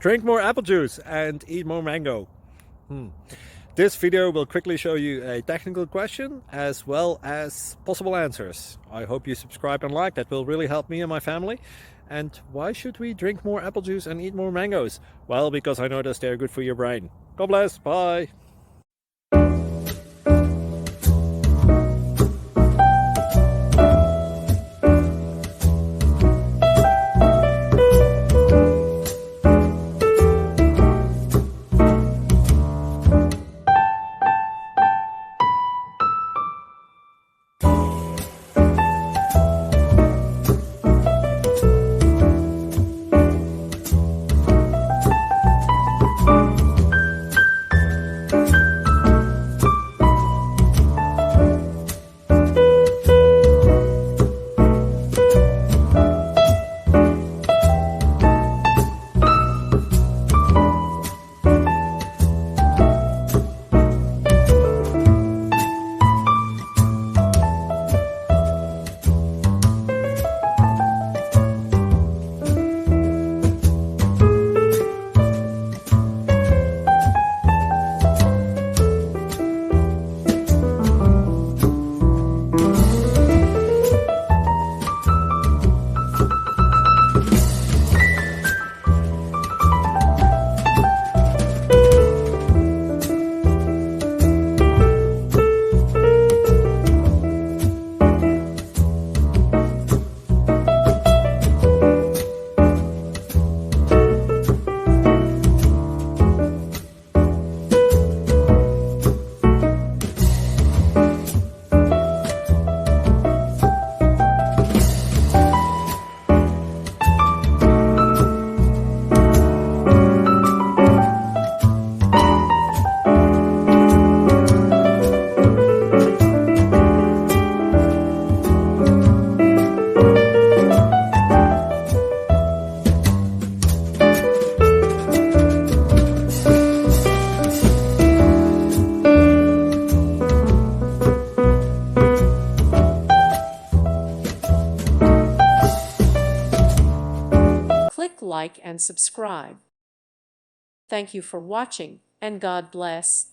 Drink more apple juice and eat more mango. This video will quickly show you a technical question as well as possible answers. I hope you subscribe and like, that will really help me and my family. And why should we drink more apple juice and eat more mangoes? Well, because I noticed they're good for your brain. God bless, bye! Click like and subscribe. Thank you for watching, and God bless.